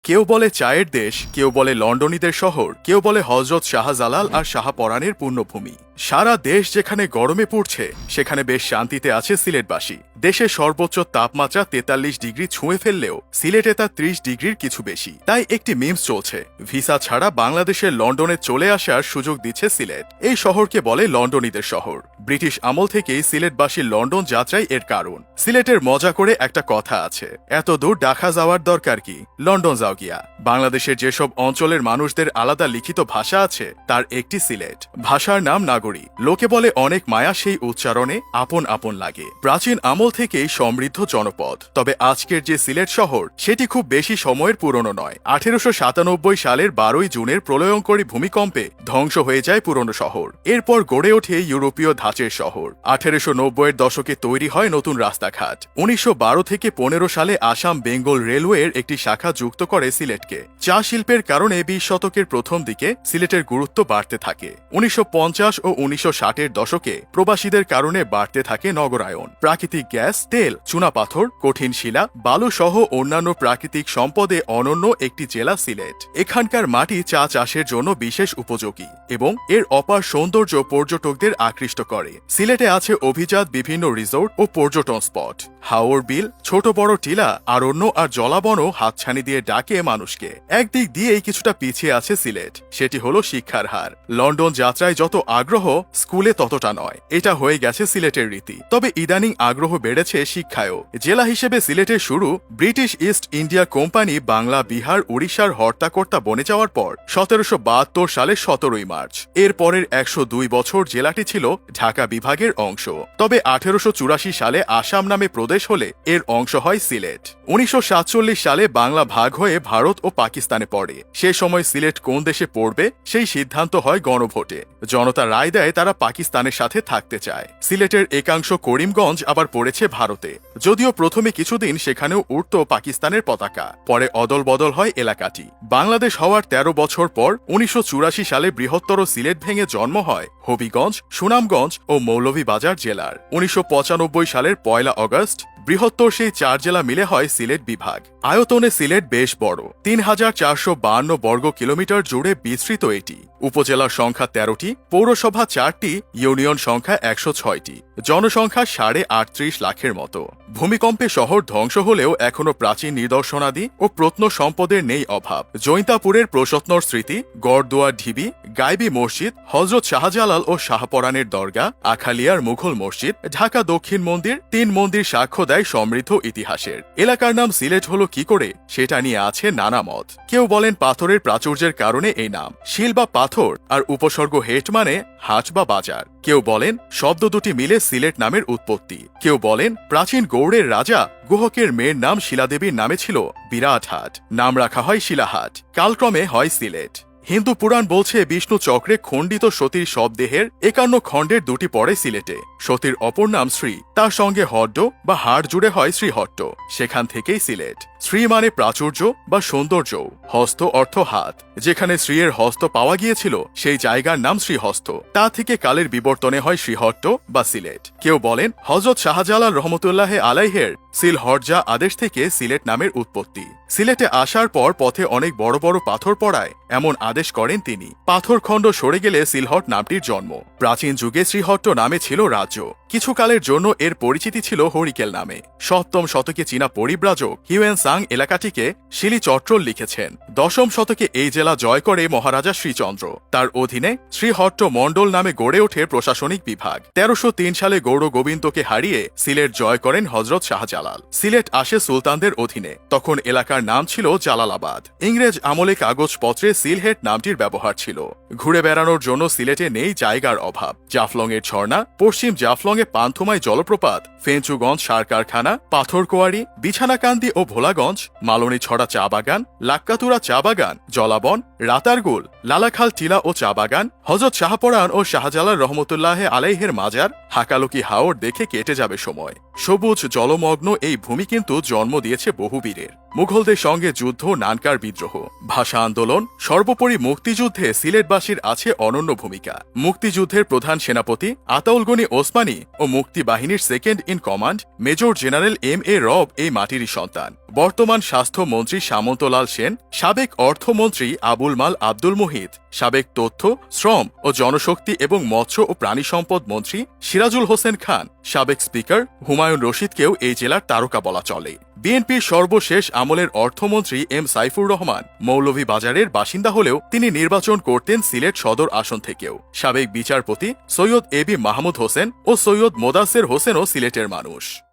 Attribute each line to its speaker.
Speaker 1: কেউ বলে চায়ের দেশ, কেউ বলে লন্ডনীদের শহর, কেউ বলে হজরত শাহজালাল আর শাহপরানের পুণ্যভূমি। সারা দেশ যেখানে গরমে পড়ছে সেখানে বেশ শান্তিতে আছে সিলেটবাসী। দেশের সর্বোচ্চ তাপমাত্রা 43 ডিগ্রি ছুঁয়ে ফেললেও সিলেটে তা 30 ডিগ্রির কিছু বেশি। তাই একটি মিমস চলছে, ভিসা ছাড়া বাংলাদেশের লন্ডনে চলে আসার সুযোগ দিচ্ছে সিলেট। এই শহরকে বলে লন্ডনীদের শহর। ব্রিটিশ আমল থেকেই সিলেটবাসী লন্ডন যাত্রাই এর কারণ। সিলেটের মজা করে একটা কথা আছে, এত দূর ঢাকা যাওয়ার দরকার কি, লন্ডন যাও গিয়া। বাংলাদেশের যেসব অঞ্চলের মানুষদের আলাদা লিখিত ভাষা আছে তার একটি সিলেট। ভাষার নাম নাগরী। লোকে বলে অনেক মায়া সেই উচ্চারণে, আপন আপন লাগে। প্রাচীন আমল থেকেই সমৃদ্ধ জনপদ। তবে আজকের যে সিলেট শহর সেটি খুব বেশি সময়ের পুরনো নয়। 1897 সালের 12 জুনের প্রলয়ঙ্করী ভূমিকম্পে ধ্বংস হয়ে যায় পুরনো শহর। এরপর গড়ে ওঠে ইউরোপীয় ধাঁচের শহর। 1890-এর দশকে তৈরি হয় নতুন রাস্তাঘাট। 1912 থেকে 15 সালে আসাম বেঙ্গল রেলওয়ের একটি শাখা যুক্ত করে সিলেটকে। চা শিল্পের কারণে 20 শতকের প্রথম দিকে সিলেটের গুরুত্ব বাড়তে থাকে। 1950 ও 1960-এর দশকে প্রবাসীদের কারণে বাড়তে থাকে নগরায়ন। প্রাকৃতিক গ্যাস, তেল, চুনাপাথর, কঠিন শিলা, বালু সহ অন্যান্য প্রাকৃতিক সম্পদে অনন্য একটি জেলা সিলেট। এখানকার মাটি চা চাষের জন্য বিশেষ উপযোগী এবং এর অপার সৌন্দর্য পর্যটকদের আকৃষ্ট করে। সিলেটে আছে অভিজাত বিভিন্ন রিসোর্ট ও পর্যটন স্পট। হাওর বিল, ছোট বড় টিলা, অরণ্য আর জলাবনও হাতছানি দিয়ে ডাকে মানুষকে। একদিক দিয়েই কিছুটা পিছিয়ে আছে সিলেট, সেটি হলো শিক্ষার হার। লন্ডন যাত্রায় যত আগ্রহ, স্কুলে ততটা নয়। এটা হয়ে গেছে সিলেটের রীতি। তবে ইদানিং আগ্রহ বেড়েছে শিক্ষায়ও। জেলা হিসেবে সিলেটের শুরু British east India company Bangla, Bihar, উড়িষ্যার হর্তাকর্তা বনে যাওয়ার পর 1772 সালের 17 মার্চ। এর পরের 102 বছর জেলাটি ছিল ঢাকা বিভাগের অংশ। তবে 1884 সালে আসাম নামে প্রদেশ হলে এর অংশ হয় সিলেট। 1947 সালে বাংলা ভাগ হয়ে ভারত ও পাকিস্তানে পড়ে। সে সময় সিলেট কোন দেশে পড়বে সেই সিদ্ধান্ত হয় গণভোটে। জনতা রায় দেয় তারা পাকিস্তানের সাথে থাকতে চায়। সিলেটের একাংশ করিমগঞ্জ আবার পড়েছে ভারতে। যদিও প্রথমে কিছুদিন সেখানেও উড়ত পাকিস্তানের পতাকা, পরে অদল বদল হয় এলাকাটি। বাংলাদেশ হওয়ার 13 বছর পর 1984 সালে বৃহত্তর সিলেট ভেঙে জন্ম হয় হবিগঞ্জ, সুনামগঞ্জ ও মৌলভীবাজার জেলার। 1995 সালের 1 আগস্ট বৃহত্তর সেই 4 জেলা মিলে হয় সিলেট বিভাগ। আয়তনে সিলেট বেশ বড়, 3452 বর্গ কিলোমিটার জুড়ে বিস্তৃত এটি। উপজেলার সংখ্যা 13টি, পৌরসভা 4টি, ইউনিয়ন সংখ্যা 106টি, জনসংখ্যা 38.5 লাখের মতো। ভূমিকম্পে শহর ধ্বংস হলেও এখনো প্রাচীন নিদর্শনাদি ও প্রত্নসম্পদের নেই অভাব। জৈন্তাপুরের প্রসত্নর স্মৃতি, গড়দুয়ার ঢিবি, গাইবি মসজিদ, হজরত শাহজালাল ও শাহপরানের দরগা, আখালিয়ার মুঘল মসজিদ, ঢাকা দক্ষিণ মন্দির, 3 মন্দির সাক্ষ্য দেয় সমৃদ্ধ ইতিহাসের। এলাকার নাম সিলেট হলো কি করে সেটা নিয়ে আছে নানা মত। কেউ বলেন পাথরের প্রাচুর্যের কারণে এই নাম, শিল বা পাথর আর উপসর্গ হেট মানে হাট বা বাজার। কেউ বলেন শব্দ দুটি মিলে সিলেট নামের উৎপত্তি। কেউ বলেন প্রাচীন গৌড়ের রাজা গুহকের মেয়ের নাম শিলাদেবীর নামে ছিল বিরাট হাট, নাম রাখা হয় শিলাহাট, কালক্রমে হয় সিলেট। হিন্দু পুরাণ বলছে বিষ্ণু চক্রে খণ্ডিত সতীর শবদেহের 51 খণ্ডের 2টি পড়ে সিলেটে। সতীর অপর নাম শ্রী, তার সঙ্গে হড্ড বা হাড় জুড়ে হয় শ্রীহট্ট, সেখান থেকেই সিলেট। শ্রী মানে প্রাচুর্য বা সৌন্দর্য, হস্ত অর্থ হাত। যেখানে শ্রীয়ের হস্ত পাওয়া গিয়েছিল সেই জায়গার নাম শ্রীহস্ত। তা থেকে কালের বিবর্তনে হয় শ্রীহট্ট বা সিলেট। কেউ বলেন হজরত শাহজালাল রহমতুল্লাহ আলাইহের সিলহরজা আদেশ থেকে সিলেট নামের উৎপত্তি। সিলেটে আসার পর পথে অনেক বড় বড় পাথর পড়ায় এমন আদেশ করেন তিনি। পাথরখণ্ড সরে গেলে সিলহট নামটির জন্ম। প্রাচীন যুগে শ্রীহট্ট নামে ছিল রাজ্য। কিছু কালের জন্য এর পরিচিতি ছিল হরিকেল নামে। 7ম শতকে চীনা পরিব্রাজক হিউয়েন সাং এলাকাটিকে শিলিচট্রল লিখেছেন। 10ম শতকে এই জেলা জয় করে মহারাজা শ্রীচন্দ্র। তার অধীনে শ্রীহট্ট মণ্ডল নামে গড়ে ওঠে প্রশাসনিক বিভাগ। 1303 সালে গৌড় গোবিন্দকে হারিয়ে সিলেট জয় করেন হজরত শাহজালাল। সিলেট আসে সুলতানদের অধীনে। তখন এলাকার নাম ছিল জালালাবাদ। ইংরেজ আমলে কাগজপত্রে সিলহেট নামটির ব্যবহার ছিল। ঘুরে বেড়ানোর জন্য সিলেটে নেই জায়গার অভাব। জাফলং এর ঝর্ণা, পশ্চিম জাফলং এ পান্থমাই জলপ্রপাত, ফেঞ্চুগঞ্জ সার কারখানা, পাথরকোয়ারি, বিছানাকান্দি ও ভোলাগঞ্জ, মালনী ছড়া চা বাগান, লাক্কাতুরা চা বাগান, জলাবন, রাতারগুল, লালাখাল টিলা ও চা বাগান, হযরত শাহপরান ও শাহজালাল রহমতুল্লাহ আলাইহের মাজার, হাকালুকি হাওর দেখে কেটে যাবে সময়। সবুজ জলমগ্ন এই ভূমি কিন্তু জন্ম দিয়েছে বহু বীরের। মুঘলদের সঙ্গে যুদ্ধ, নানকার বিদ্রোহ, ভাষা আন্দোলন, সর্বোপরি মুক্তিযুদ্ধে সিলেটবাসীর আছে অনন্য ভূমিকা। মুক্তিযুদ্ধের প্রধান সেনাপতি আতাউল গনি ওসমানী ও মুক্তি বাহিনীর second in command major general M.A. রব এই মাটিরই সন্তান। বর্তমান স্বাস্থ্যমন্ত্রী সামন্তলাল সেন, সাবেক অর্থমন্ত্রী আবুল মাল আব্দুল মুহিত, সাবেক তথ্য, শ্রম ও জনশক্তি এবং মৎস্য ও প্রাণী সম্পদ মন্ত্রী সিরাজুল হোসেন খান, সাবেক স্পিকার হুমায়ুন রশিদকেও এই জেলার তারকা বলা চলে। বিএনপির সর্বশেষ আমলের অর্থমন্ত্রী M. সাইফুর রহমান মৌলভীবাজারের বাসিন্দা হলেও তিনি নির্বাচন করতেন সিলেট সদর আসন থেকেও। সাবেক বিচারপতি সৈয়দ A.B. মাহমুদ হোসেন ও সৈয়দ মোদাসের হোসেনও সিলেটের মানুষ।